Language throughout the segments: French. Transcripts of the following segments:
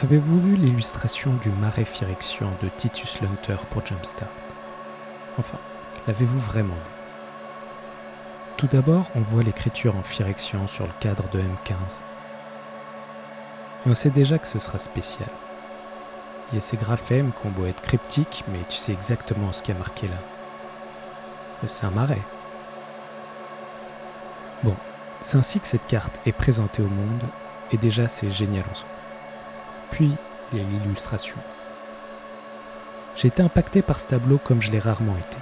Avez-vous vu l'illustration du marais Phyrexian de Titus Lunter pour Jumpstart? Enfin, l'avez-vous vraiment vu? Tout d'abord, on voit l'écriture en Phyrexian sur le cadre de M15. Et on sait déjà que ce sera spécial. Il y a ces graphèmes qui ont beau être cryptiques, mais tu sais exactement ce qu'il y a marqué là. C'est un marais. Bon, c'est ainsi que cette carte est présentée au monde, et déjà c'est génial en soi. Puis, il y a l'illustration. J'ai été impacté par ce tableau comme je l'ai rarement été.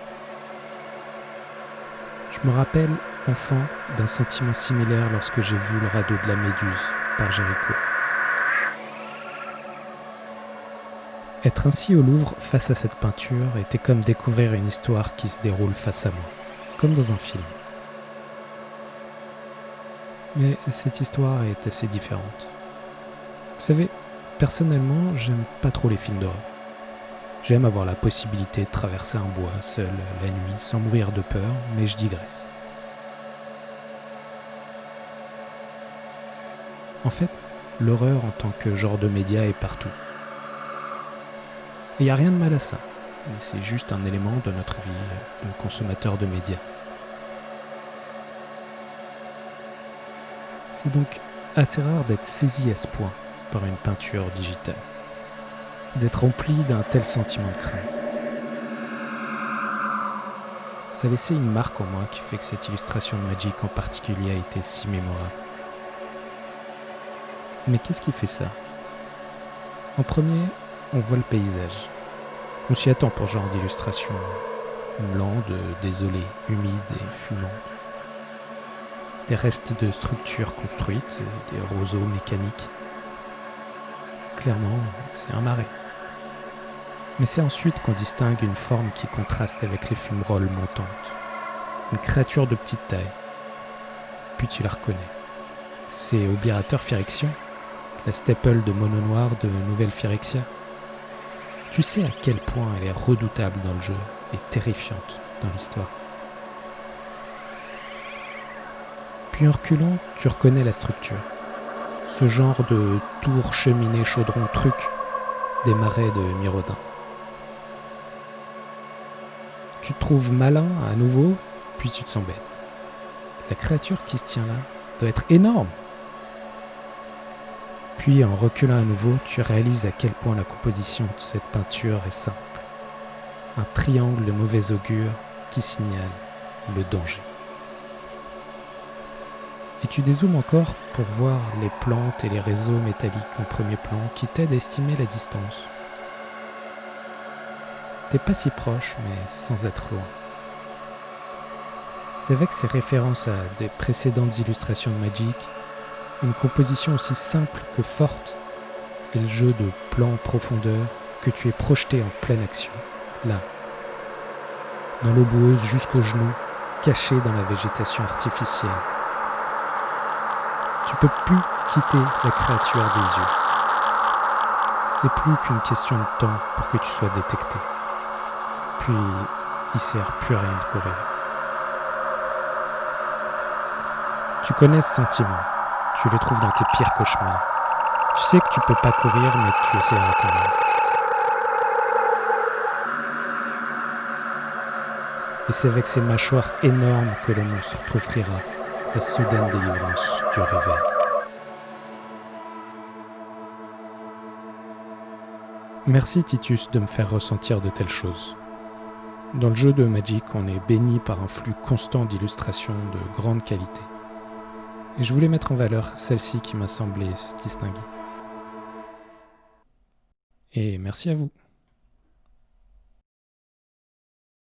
Je me rappelle, enfant, d'un sentiment similaire lorsque j'ai vu le radeau de la Méduse par Géricault. Être ainsi au Louvre face à cette peinture était comme découvrir une histoire qui se déroule face à moi, comme dans un film. Mais cette histoire est assez différente. Vous savez, personnellement, j'aime pas trop les films d'horreur. J'aime avoir la possibilité de traverser un bois seul la nuit sans mourir de peur, mais je digresse. En fait, l'horreur en tant que genre de média est partout. Et il n'y a rien de mal à ça, c'est juste un élément de notre vie de consommateur de médias. C'est donc assez rare d'être saisi à ce point par une peinture digitale, d'être rempli d'un tel sentiment de crainte. Ça a laissé une marque en moi qui fait que cette illustration de Magic en particulier a été si mémorable. Mais qu'est-ce qui fait ça? En premier, on voit le paysage. On s'y attend pour ce genre d'illustration. Une lande désolée, humide et fumante. Des restes de structures construites, des roseaux mécaniques. Clairement, c'est un marais. Mais c'est ensuite qu'on distingue une forme qui contraste avec les fumerolles montantes. Une créature de petite taille. Puis tu la reconnais. C'est Obirator Phyrexian, la staple de mono noir de Nouvelle Phyrexia. Tu sais à quel point elle est redoutable dans le jeu et terrifiante dans l'histoire. Puis en reculant, tu reconnais la structure. Ce genre de tour, cheminée, chaudron, truc des marais de Mirodin. Tu te trouves malin à nouveau, puis tu te sens bête. La créature qui se tient là doit être énorme. Puis en reculant à nouveau, tu réalises à quel point la composition de cette peinture est simple. Un triangle de mauvais augure qui signale le danger. Et tu dézoomes encore pour voir les plantes et les réseaux métalliques en premier plan qui t'aident à estimer la distance. T'es pas si proche, mais sans être loin. C'est avec ces références à des précédentes illustrations de Magic, une composition aussi simple que forte, et le jeu de plan profondeur que tu es projeté en pleine action, là, dans l'eau boueuse jusqu'aux genoux, caché dans la végétation artificielle. Tu peux plus quitter la créature des yeux. C'est plus qu'une question de temps pour que tu sois détecté. Puis, il sert plus à rien de courir. Tu connais ce sentiment. Tu le trouves dans tes pires cauchemars. Tu sais que tu peux pas courir, mais tu essaieras quand même. Et c'est avec ces mâchoires énormes que le monstre t'offrira la soudaine délivrance du réveil. Merci Titus de me faire ressentir de telles choses. Dans le jeu de Magic, on est béni par un flux constant d'illustrations de grande qualité. Et je voulais mettre en valeur celle-ci qui m'a semblé se distinguer. Et merci à vous.